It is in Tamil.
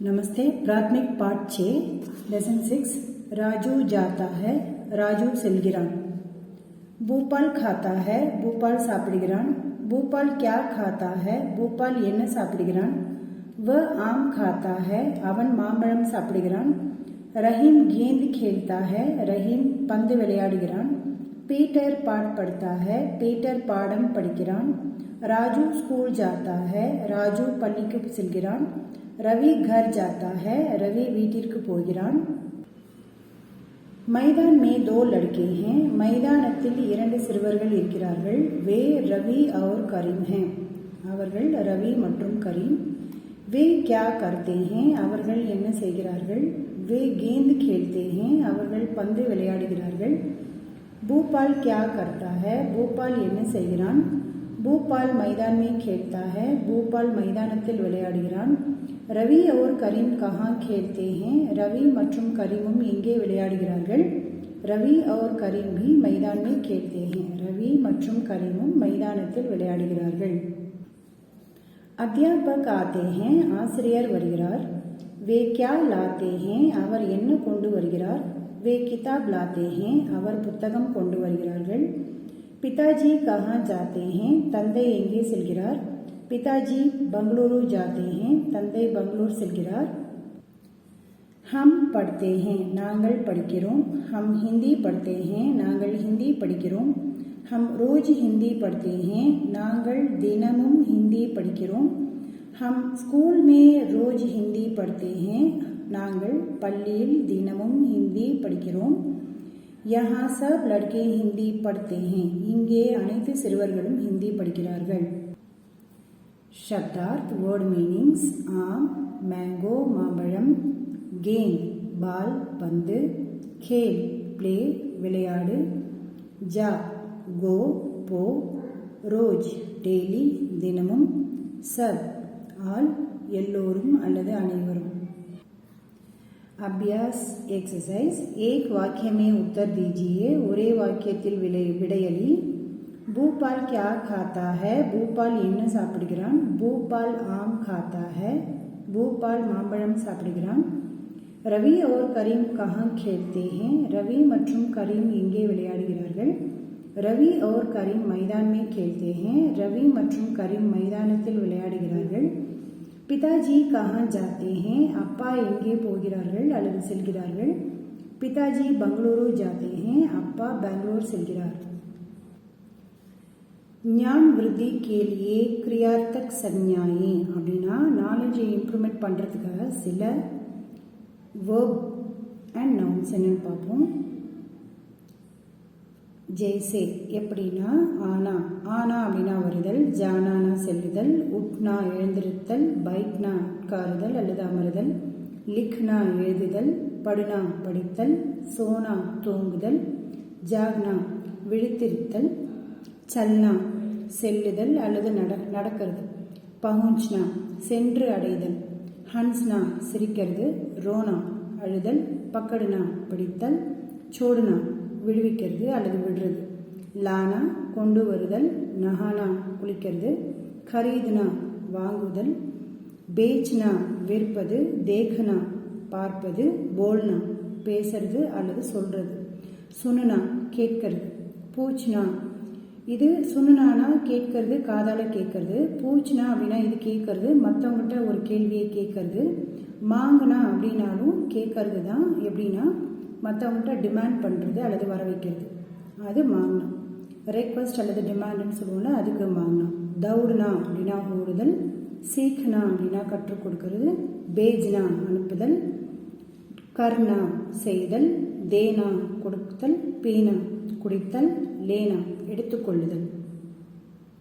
नमस्ते। प्राथमिक पाठ 6 लेसन 6 राजू जाता है, राजू செல்கிறான்। भूपाल खाता है, भूपाल சாப்பிடுகிறான்। भूपाल क्या खाता है, भूपाल என்ன சாப்பிடுகிறான்। वह आम खाता है, அவன் மாம்பழம் சாப்பிடுகிறான்। रहीम गेंद खेलता है, रहीम பந்து விளையாடுகிறான்। पीटर पाठ पढ़ता है, पीटर பாடம் படிக்கிறான்। राजू स्कूल जाता है, राजू பள்ளிக்கு செல்கிறான்। रवि घर जाता है, रवि வீட்டிற்கு போகிறான்। मैदान में दो लड़के हैं, மைதானத்தில் இரண்டு சிறுவர்கள் இருக்கிறார்கள்। वे रवि और करीम हैं, அவர்கள் ரவி மற்றும் கரீம்। वे क्या करते हैं, அவர்கள் என்ன செய்கிறார்கள்। वे गेंद खेलते हैं, அவர்கள் பந்து விளையாடுகிறார்கள்। भूपाल क्या करता है, भूपाल என்ன செய்கிறான்। भूपाल मैदान में खेलता है, भूपाल மைதானத்தில் விளையாடுகிறான்। रवि और करीम कहाँ खेलते हैं, रवि மற்றும் கரீமும் எங்கே விளையாடுகிறார்கள்। रवि और करीम भी मैदान में खेलते हैं, रवि மற்றும் கரீமும் மைதானத்தில் விளையாடுகிறார்கள்। अध्यापक आते हैं, ஆசிரியர் வருகிறார்। वे क्या लाते हैं, அவர் என்ன கொண்டு வருகிறார்। वे किताब लाते हैं, அவர் புத்தகம் கொண்டு வருகிறார்கள்। पिताजी कहाँ जाते हैं, தந்தை எங்கே செல்கிறார்। पिताजी बंगलुरु जाते हैं, தந்தை பெங்களூர் செல்கிறார்। हम पढ़ते हैं, நாங்கள் படிக்கிறோம்। हम हिंदी पढ़ते हैं, நாங்கள் ஹிந்தி படிக்கிறோம்। हम रोज हिंदी पढ़ते हैं, நாங்கள் தினமும் ஹிந்தி படிக்கிறோம்। हम स्कूल में रोज हिंदी पढ़ते हैं, நாங்கள் பள்ளியில் தினமும் ஹிந்தி படிக்கிறோம்। यहाँ सब लड़के हिंदी पढ़ते हैं, இங்கே அனைத்து சிறுவர்களும் ஹிந்தி படிக்கிறார்கள்। शब्दार्थ वर्ड मीनिंग्स आम मैंगो மாம்பழம், गेंद बाल பந்து, खेल प्ले விளையாடு, जा गो போ, रोज डेली தினமும், सब ஆல் எல்லோரும் அல்லது அனைவரும்। अभ्यास एक्सरसाइज एक वाक्य में उत्तर दीजिए, ஒரே வாக்கியத்தில் விடையளி। भूपाल क्या खाता है, भूपाल என்ன சாப்பிடுகிறான்। भूपाल आम खाता है, भूपाल மாம்பழம் சாப்பிடுகிறான்। रवि और करीम कहाँ खेलते हैं, रवि மற்றும் கரீம் எங்கே விளையாடுகிறார்கள்। रवि और करीम मैदान में खेलते हैं, रवि மற்றும் கரீம் மைதானத்தில் விளையாடுகிறார்கள்। पिताजी कहाँ जाते हैं, அப்பா எங்கே போகிறார்கள் அல்லது செல்கிறார்கள்। पिताजी बंगलुरु जाते हैं, அப்பா பெங்களூர் செல்கிறார்। ज्ञान वृद्धि के लिए क्रियार्थक संज्ञाएं அப்படின்னா நாலேஜை இம்ப்ரூவ்மெண்ட் பண்ணுறதுக்காக சில வேர்ப் அண்ட் நவுன்ஸ் என்னன்னு பார்ப்போம்। ஜெய்சே எப்படின்னா ஆனா, ஆனா அப்படின்னா வருதல், ஜானானா செல்லுதல், உட்னா எழுந்திருத்தல், பைட்னா உட்காருதல் அல்லது அமருதல், லிக்னா எழுதுதல், படுனா படித்தல், சோனா தூங்குதல், ஜாக்னா விழித்திருத்தல், சல்னா செல்லுதல் அல்லது நடக்கிறது, பहुंचना சென்று அடைதல், ஹன்ஸ்னா சிரிக்கிறது, ரோனா அழுதல், பக்கடுனா பிடித்தல், சோடுனா விடுவிக்கிறது அல்லது விடுறது, லானா கொண்டு வருதல், நஹானா குளிக்கிறது, खरीदना வாங்குதல், बेचना விற்பது, देखना பார்ப்பது, बोलना பேசுறது அல்லது சொல்றது, सुनना கேட்கிறது, पूछना இது சுனுனானா கேட்கறது, காதால கேட்கறது, பூச்னா அப்படின்னா இது கேட்கறது, மற்றவங்ககிட்ட ஒரு கேள்வியை கேட்கறது, மாங்குனா அப்படின்னாலும் கேட்கறது தான், எப்படின்னா மற்றவங்ககிட்ட டிமாண்ட் பண்ணுறது அல்லது வர வைக்கிறது, அது மாங்கனா। ரெக்வஸ்ட் அல்லது டிமாண்டுன்னு சொல்லுவோம்ல, அதுக்கு மாங்கனா। தௌடுனா அப்படின்னா ஓடுதல், சீக்னா அப்படின்னா கற்றுக் கொடுக்கறது, பேஜ்னா அனுப்புதல், கர்னா செய்தல், தேனா கொடுத்தல், பீனா குடித்தல், லேனா எடுத்துக்கொள்ளுதல்।